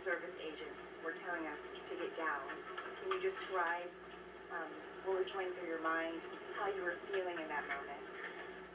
Service agents were telling us to get down. Can you describe what was going through your mind, how you were feeling in that moment?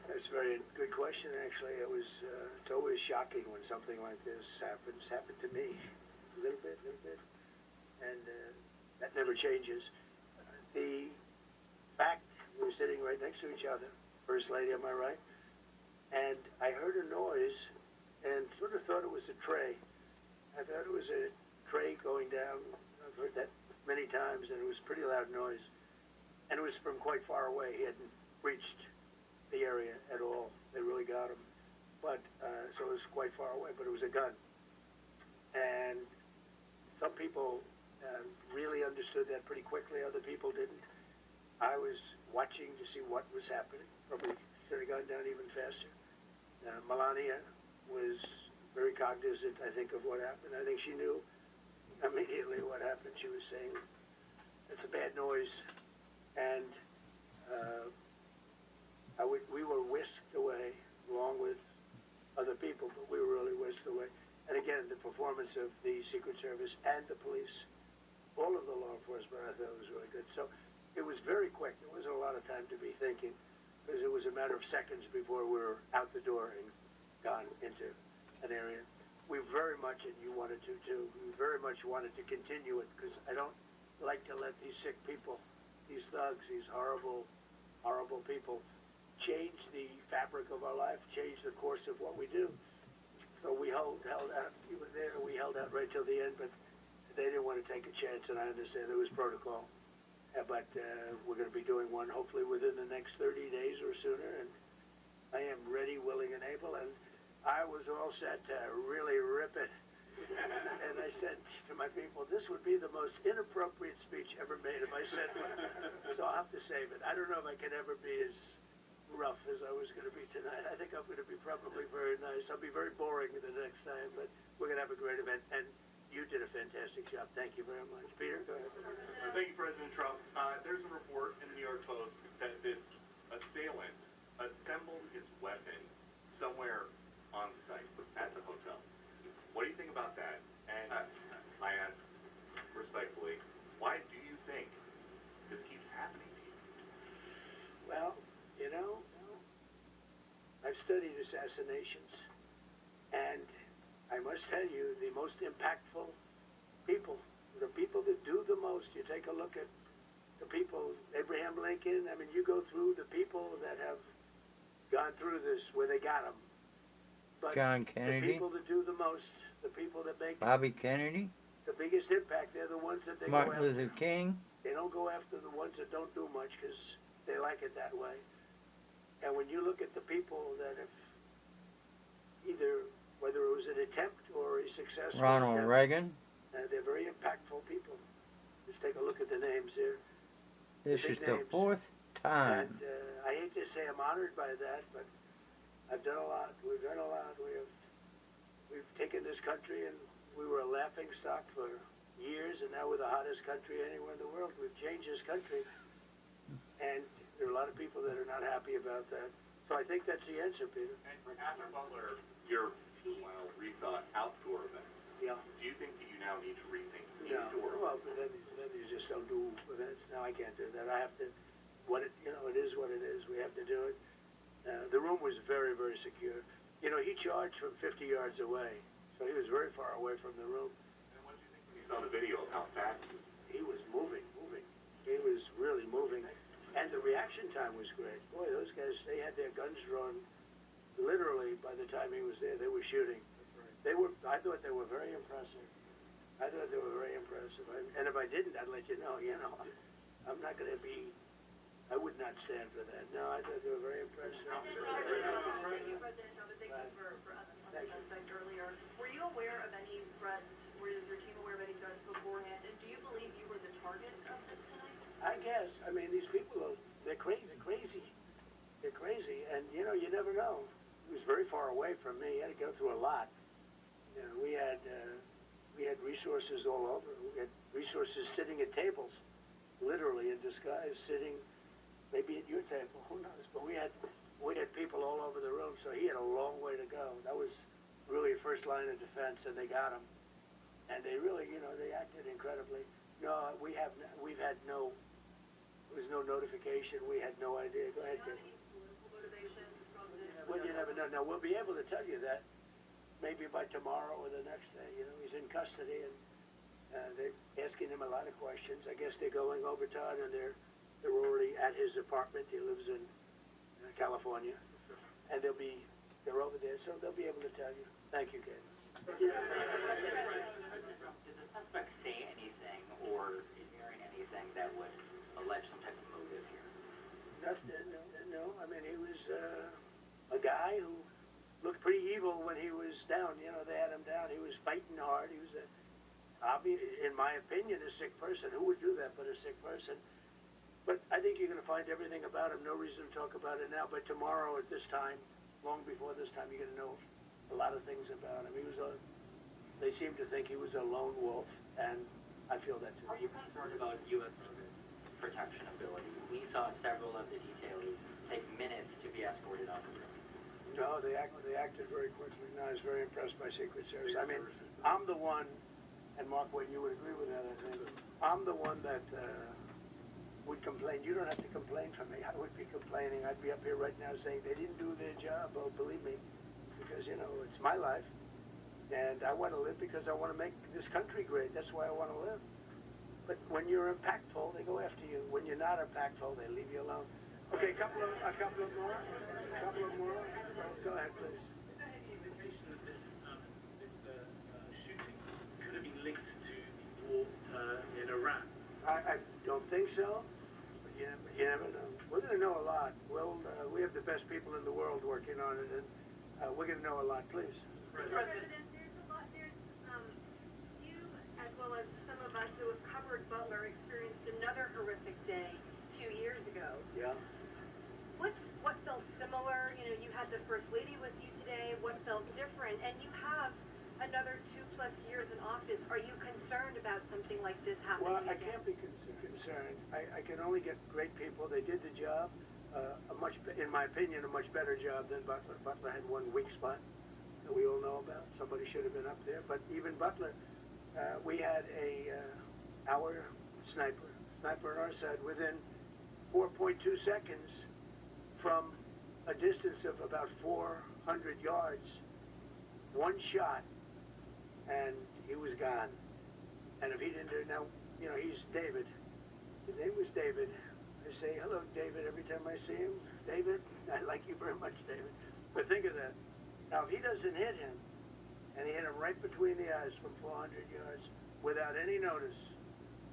That's a very good question, actually. It's always shocking when something like this happens. Happened to me a little bit. And that never changes. The fact, we were sitting right next to each other, First Lady on my right, and I heard a noise and sort of thought it was a tray. I thought it was a tray going down. I've heard that many times, and it was a pretty loud noise. And it was from quite far away. He hadn't reached the area at all. They really got him. But, so it was quite far away, but it was a gun. And some people really understood that pretty quickly. Other people didn't. I was watching to see what was happening. Probably should have gone down even faster. Melania was very cognizant, I think, of what happened. I think she knew immediately what happened. She was saying, it's a bad noise. And we were whisked away along with other people, but we were really whisked away. And again, the performance of the Secret Service and the police, all of the law enforcement, I thought was really good. So it was very quick. There wasn't a lot of time to be thinking, because it was a matter of seconds before we were out the door and gone into an area. We very much, and you wanted to too, we very much wanted to continue it, because I don't like to let these sick people, these thugs, these horrible, horrible people, change the fabric of our life, change the course of what we do. So we held out. You were there. We held out right till the end, but they didn't want to take a chance, and I understand there was protocol. But we're going to be doing one hopefully within the next 30 days or sooner, and I am ready, willing, and able, and I was all set to really rip it. And I said to my people, this would be the most inappropriate speech ever made if I said one. So I'll have to save it. I don't know if I can ever be as rough as I was going to be tonight. I think I'm going to be probably very nice. I'll be very boring the next time, but we're going to have a great event. And you did a fantastic job. Thank you very much. Peter, go ahead. Thank you, President Trump. There's a report in the New York Post that this assailant assembled his weapon somewhere on site at the hotel. What do you think about that? And I ask respectfully, why do you think this keeps happening to you? Well, you know, I've studied assassinations, and I must tell you, the most impactful people, the people that do the most, you take a look at the people, Abraham Lincoln, I mean, you go through the people that have gone through this, where they got them. But John Kennedy, the people that do the most, the people that make Bobby Kennedy, the biggest impact, they're the ones that they Martin go after. Luther King. They don't go after the ones that don't do much because they like it that way. And when you look at the people that have either, whether it was an attempt or a successful Ronald attempt, Reagan. They're very impactful people. Just take a look at the names here. This big is the names. fourth time. And I hate to say I'm honored by that, but I've done a lot. We've done a lot. We've taken this country, and we were a laughing stock for years, and now we're the hottest country anywhere in the world. We've changed this country, and there are a lot of people that are not happy about that. So I think that's the answer, Peter. And after Butler, your team rethought outdoor events. Yeah. Do you think that you now need to rethink No, indoor? well, but then you just don't do events. No, I can't do that. I have to, it is what it is. We have to do it. The room was very, very secure. You know, he charged from 50 yards away, so he was very far away from the room. And what did you think when you saw the video of how fast he was? He was moving. He was really moving. And the reaction time was great. Boy, those guys, they had their guns drawn literally by the time he was there. They were shooting. I thought they were very impressive. And if I didn't, I'd let you know, I'm not going to be, I would not stand for that. No, I thought they were very impressive. Thank you, President Trump, and thank you for us on the suspect earlier. Were you aware of any threats? Was your team aware of any threats beforehand? And do you believe you were the target of this tonight? I guess. I mean, these people, they're crazy. They're crazy, and you never know. He was very far away from me. He had to go through a lot. We had resources all over. We had resources sitting at tables, literally in disguise, sitting maybe at your table, who knows? But we had people all over the room, so he had a long way to go. That was really a first line of defense, and they got him. And they really, you know, they acted incredibly. No, we've had no, there was no notification, we had no idea. Go ahead, Kate. Any political motivations from this? Well, you never know. Now, we'll be able to tell you that maybe by tomorrow or the next day. You know, he's in custody and they're asking him a lot of questions. I guess they're going over Todd and they're already at his apartment. He lives in California. And they're over there, so they'll be able to tell you. Thank you, Kate. Did the suspect say anything or ignoring anything that would allege some type of motive here? No. I mean, he was a guy who looked pretty evil when he was down. You know, they had him down. He was fighting hard. He was, in my opinion, a sick person. Who would do that but a sick person? But I think you're going to find everything about him. No reason to talk about it now. But tomorrow at this time, long before this time, you're going to know a lot of things about him. They seem to think he was a lone wolf, and I feel that too. Are you concerned about U.S. service protection ability? We saw several of the detainees take minutes to be escorted out of the room. No, they acted very quickly. No, I was very impressed by Secret Service. I mean, I'm the one, and Mark, Wayne, you would agree with that, I think. I'm the one that would complain. You don't have to complain for me. I would be complaining. I'd be up here right now saying they didn't do their job. Oh, believe me, because, you know, it's my life. And I want to live because I want to make this country great. That's why I want to live. But when you're impactful, they go after you. When you're not impactful, they leave you alone. Okay, a couple of more. Go ahead, please. Is there any indication that this shooting could have been linked to the war in Iran? I don't think so. But you never know. We're going to know a lot. We have the best people in the world working on it, and we're going to know a lot. Please. Mr. President, you, as well as some of us who have covered Butler, experienced another horrific day 2 years ago. Yeah. What felt similar? You know, you had the First Lady with you today. What felt different? And you have another 2+ years in office. Are you concerned about something like this happening Well, I again? can't be concerned. I can only get great people. They did the job, in my opinion, a much better job than Butler. Butler had one weak spot that we all know about. Somebody should have been up there. But even Butler, we had our sniper on our side within 4.2 seconds from a distance of about 400 yards, one shot, and he was gone. And if he didn't do it, now, you know, he's David. His name was David. I say, hello, David, every time I see him. David, I like you very much, David. But think of that. Now, if he doesn't hit him, and he hit him right between the eyes from 400 yards without any notice,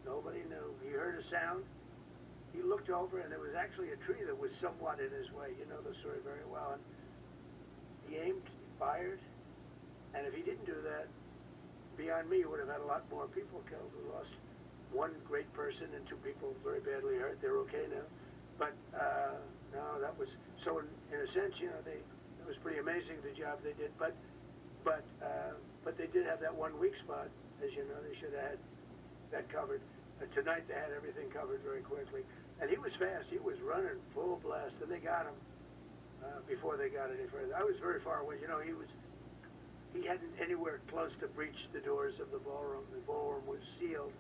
nobody knew. He heard a sound. He looked over, and there was actually a tree that was somewhat in his way. You know the story very well. And he aimed, he fired, and if he didn't do that, beyond me, he would have had a lot more people killed. We lost one great person and 2 people very badly hurt. They're okay now. But, no, that was, so in a sense, you know, it was pretty amazing the job they did. But they did have that one weak spot, as you know. They should have had that covered. Tonight they had everything covered very quickly. And he was fast. He was running full blast, and they got him before they got any further. I was very far away. You know, he hadn't anywhere close to breach the doors of the ballroom. The ballroom was sealed,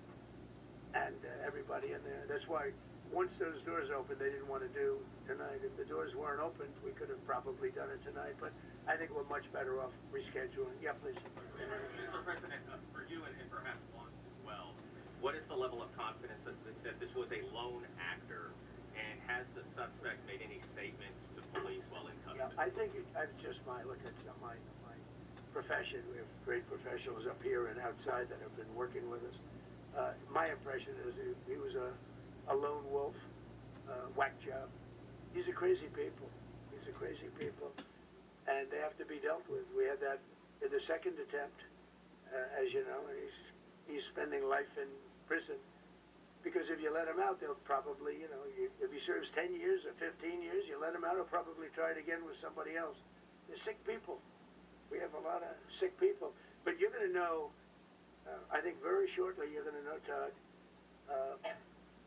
and everybody in there. That's why once those doors opened, they didn't want to do tonight. If the doors weren't opened, we could have probably done it tonight. But I think we're much better off rescheduling. Yeah, please. Mr. President, for you and perhaps Juan as well, what is the level of confidence that this was a lone actor, and has the suspect made any statements to police while in custody? Yeah, I think it's just my profession. We have great professionals up here and outside that have been working with us. My impression is he was a lone wolf, whack job. These are crazy people. And they have to be dealt with. We had that in the second attempt, as you know, and he's spending life in prison. Because if you let him out, they'll probably, you know, if he serves 10 years or 15 years, you let him out, he'll probably try it again with somebody else. They're sick people. We have a lot of sick people. But you're going to know, I think very shortly, you're going to know, Todd,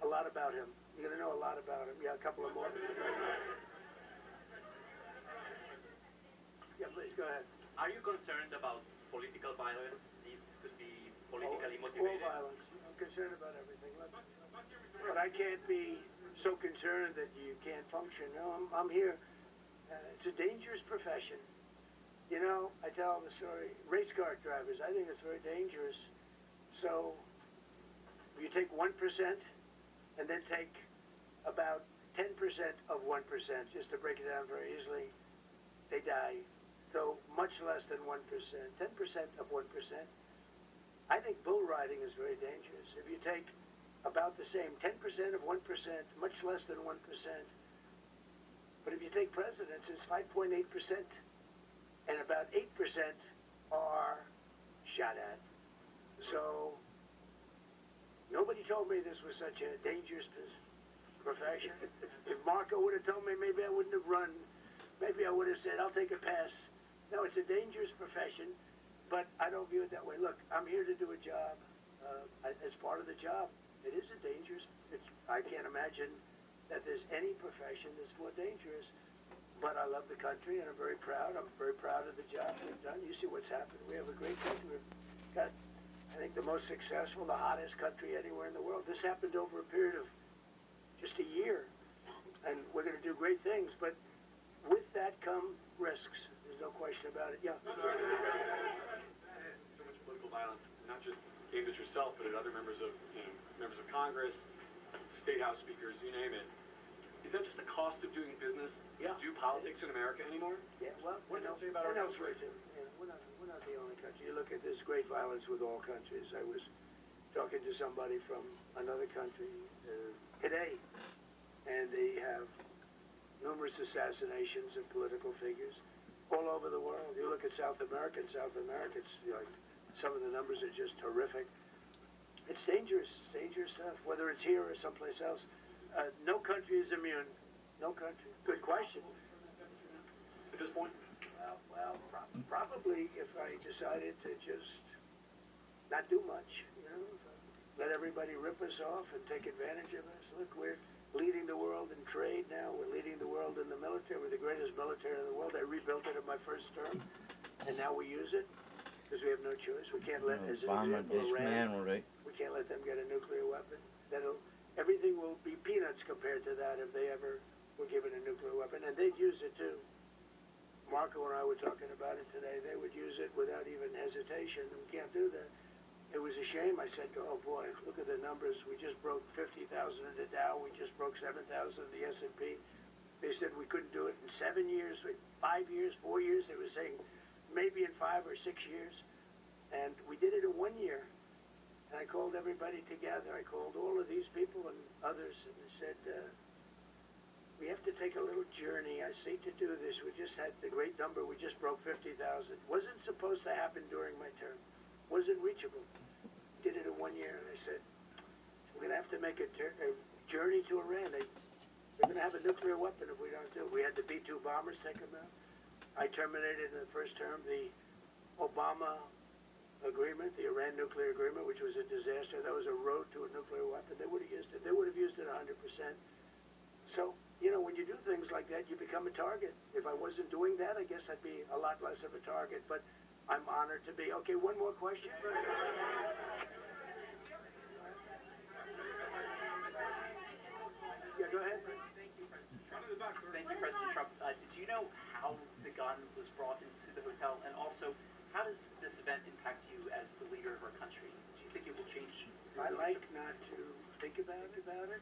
a lot about him. You're going to know a lot about him. Yeah, a couple of more. Yeah, please, go ahead. Are you concerned about political violence? This could be politically All motivated. violence. I'm concerned about everything. But I can't be so concerned that you can't function. No, I'm here. It's a dangerous profession. You know, I tell the story, race car drivers, I think it's very dangerous. So you take 1% and then take about 10% of 1%, just to break it down very easily, they die. So much less than 1%, 10% of 1%. I think bull riding is very dangerous. If you take about the same, 10% of 1%, much less than 1%. But if you take presidents, it's 5.8%. And about 8% are shot at. So nobody told me this was such a dangerous profession. If Marco would have told me, maybe I wouldn't have run. Maybe I would have said, I'll take a pass. No, it's a dangerous profession, but I don't view it that way. Look, I'm here to do a job. As part of the job, it is a dangerous. I can't imagine that there's any profession that's more dangerous. But I love the country, and I'm very proud. I'm very proud of the job we've done. You see what's happened. We have a great country. We've got, I think, the most successful, the hottest country anywhere in the world. This happened over a period of just a year, and we're going to do great things. But with that come risks. There's no question about it. Yeah. So much political violence, not just aimed at yourself, but at other members of Congress, state house speakers, you name it. Is that just the cost of doing business to do politics in America anymore? Yeah, well, What does that say about our elsewhere country? too. Yeah, we're not the only country. You look at this great violence with all countries. I was talking to somebody from another country today, and they have numerous assassinations of political figures all over the world. You look at South America, it's like some of the numbers are just horrific. It's dangerous stuff, whether it's here or someplace else. No country is immune. No country. Good question. At this point? Well, probably if I decided to just not do much, you know, let everybody rip us off and take advantage of us. Look, we're leading the world in trade now. We're leading the world in the military. We're the greatest military in the world. I rebuilt it in my first term, and now we use it because we have no choice. We can't let, as an Obama example, Iran, dismantled it. we can't let them get a nuclear weapon. Everything will be peanuts compared to that if they ever were given a nuclear weapon, and they'd use it too. Marco and I were talking about it today. They would use it without even hesitation. We can't do that. It was a shame. I said, oh boy, look at the numbers. We just broke 50,000 in the Dow. We just broke 7,000 in the S&P. They said we couldn't do it in 7 years, 5 years, 4 years. They were saying maybe in 5 or 6 years. And we did it in 1 year. And I called everybody together. I called all of these people and others, and I said, we have to take a little journey. I say to do this. We just had the great number. We just broke 50,000. Wasn't supposed to happen during my term. Wasn't reachable. Did it in 1 year. And I said, we're going to have to make a journey to Iran. They're going to have a nuclear weapon if we don't do it. We had the B-2 bombers take them out. I terminated in the first term the Obama agreement, the Iran nuclear agreement, which was a disaster. That was a road to a nuclear weapon. They would have used it. They would have used it 100%. So, you know, when you do things like that, you become a target. If I wasn't doing that, I guess I'd be a lot less of a target. But I'm honored to be. Okay, one more question. Yeah, go ahead. Thank you, President Trump. Do you know how the gun was brought into the hotel? And also, how does this event impact you as the leader of our country? Do you think it will change? I like not to think about it.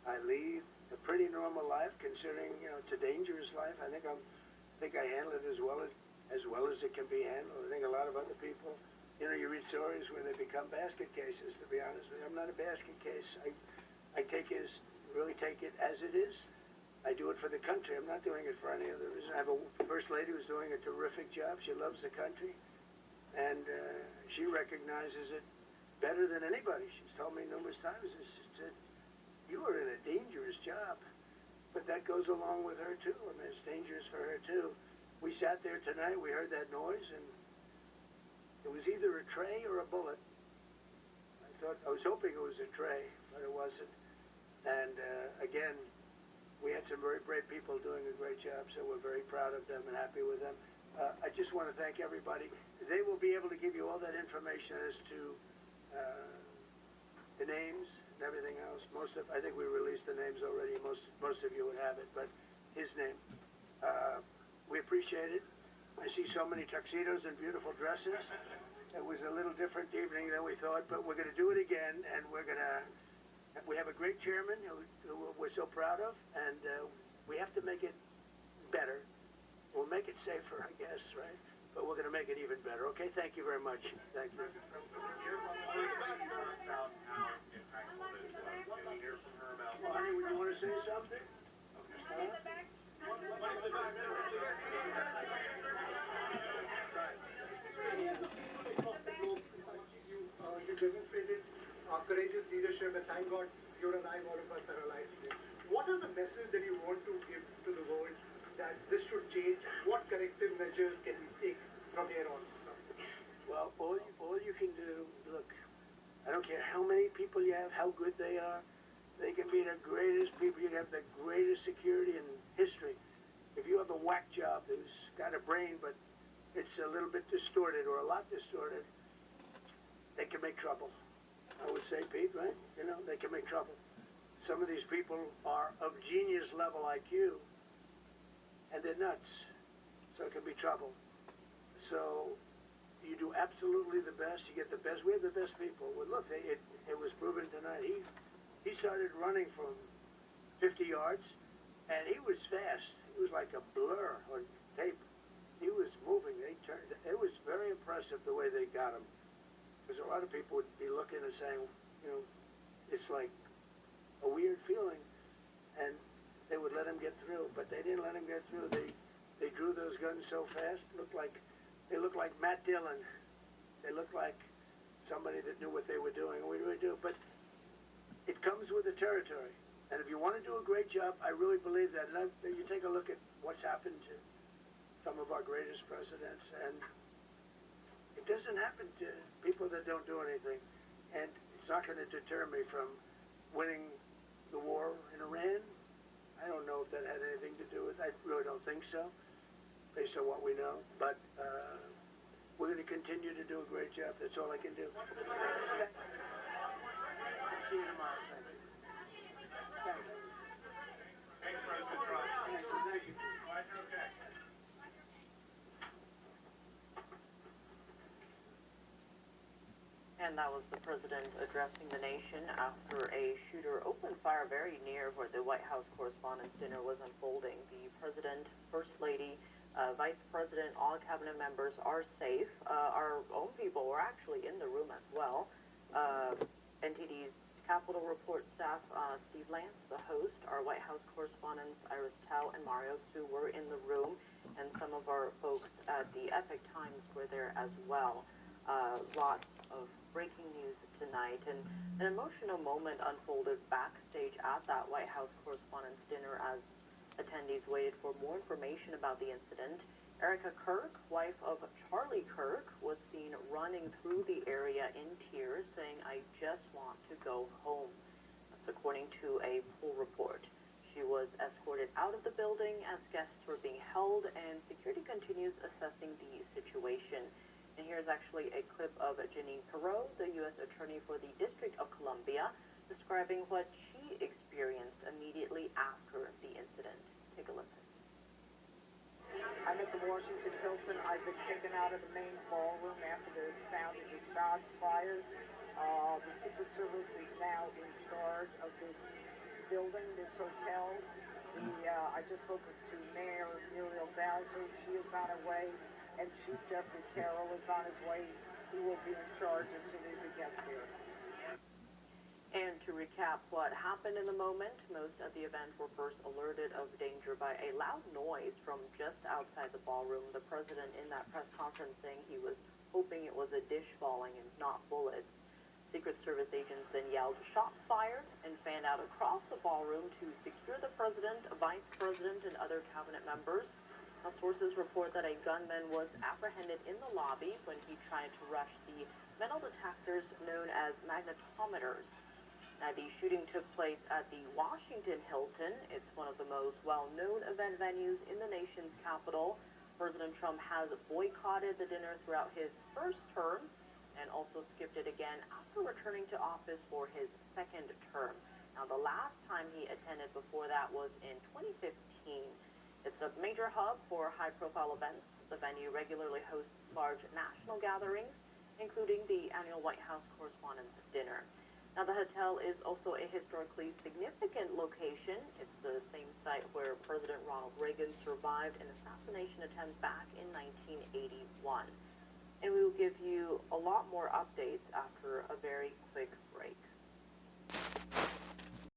I lead a pretty normal life, considering, you know, it's a dangerous life. I think I handle it as well as it can be handled. I think a lot of other people, you know, you read stories where they become basket cases. To be honest with you, I'm not a basket case. I really take it as it is. I do it for the country. I'm not doing it for any other reason. I have a first lady who's doing a terrific job. She loves the country, and she recognizes it better than anybody. She's told me numerous times. She said, "You are in a dangerous job," but that goes along with her too. I mean, it's dangerous for her too. We sat there tonight. We heard that noise, and it was either a tray or a bullet. I was hoping it was a tray, but it wasn't. And again, we had some very brave people doing a great job, so we're very proud of them and happy with them. I just want to thank everybody. They will be able to give you all that information as to the names and everything else. I think we released the names already. Most of you would have it, but his name. We appreciate it. I see so many tuxedos and beautiful dresses. It was a little different evening than we thought, but we're going to do it again, and we have a great chairman who we're so proud of, and we have to make it better. We'll make it safer, I guess, right? But we're going to make it even better. Okay, thank you very much. Thank you. Bonnie, would you want to say something? You demonstrated courageous leadership, and thank God you're alive, all of us are alive today. What is the message that you want to give to the world that this should change? What corrective measures can we take from here on? Well, all you can do, look, I don't care how many people you have, how good they are. They can be the greatest people. You have the greatest security in history. If you have a whack job who's got a brain, but it's a little bit distorted or a lot distorted, they can make trouble. I would say, Pete, right? You know, they can make trouble. Some of these people are of genius level IQ, and they're nuts. So it can be trouble. So you do absolutely the best. You get the best. We have the best people. Well, look, it was proven tonight. He started running from 50 yards, and he was fast. He was like a blur on tape. He was moving. It was very impressive the way they got him. Because a lot of people would be looking and saying, you know, it's like a weird feeling, and they would let him get through, but they didn't let him get through. They drew those guns so fast. They looked like Matt Dillon. They looked like somebody that knew what they were doing, and we really do. But it comes with the territory. And if you want to do a great job, I really believe that. And you take a look at what's happened to some of our greatest presidents, and it doesn't happen to people that don't do anything. And it's not going to deter me from winning the war in Iran. I don't know if that had anything to do with it. I really don't think so, based on what we know. But we're going to continue to do a great job. That's all I can do. See you tomorrow. Thank you. Thank you. Thanks, President Trump. Thank you. Glad you're okay. And that was the president addressing the nation after a shooter opened fire very near where the White House Correspondents' Dinner was unfolding. The president, first lady, vice president, all cabinet members are safe. Our own people were actually in the room as well. NTD's Capitol Report staff, Steve Lance, the host, our White House correspondents, Iris Tao and Mario Tsu were in the room, and some of our folks at the Epic Times were there as well. Lots of breaking news tonight, and an emotional moment unfolded backstage at that White House Correspondents' Dinner as attendees waited for more information about the incident. Erica Kirk, wife of Charlie Kirk, was seen running through the area in tears, saying, "I just want to go home." That's according to a poll report. She was escorted out of the building as guests were being held, and security continues assessing the situation. And here's actually a clip of Janine Perot, the U.S. Attorney for the District of Columbia, describing what she experienced immediately after the incident. Take a listen. I'm at the Washington Hilton. I've been taken out of the main ballroom after the sound of the shots fired. The Secret Service is now in charge of this building, this hotel. I just spoke to Mayor Muriel Bowser. She is on her way, and Chief Jeffrey Carroll is on his way. He will be in charge as soon as he gets here. And to recap what happened in the moment, most at the event were first alerted of danger by a loud noise from just outside the ballroom. The president in that press conference saying he was hoping it was a dish falling and not bullets. Secret Service agents then yelled "shots fired" and fanned out across the ballroom to secure the president, vice president, and other cabinet members. Now, sources report that a gunman was apprehended in the lobby when he tried to rush the metal detectors known as magnetometers. Now, the shooting took place at the Washington Hilton. It's one of the most well-known event venues in the nation's capital. President Trump has boycotted the dinner throughout his first term and also skipped it again after returning to office for his second term. Now, the last time he attended before that was in 2015. It's a major hub for high-profile events. The venue regularly hosts large national gatherings, including the annual White House Correspondents' Dinner. Now, the hotel is also a historically significant location. It's the same site where President Ronald Reagan survived an assassination attempt back in 1981. And we will give you a lot more updates after a very quick break.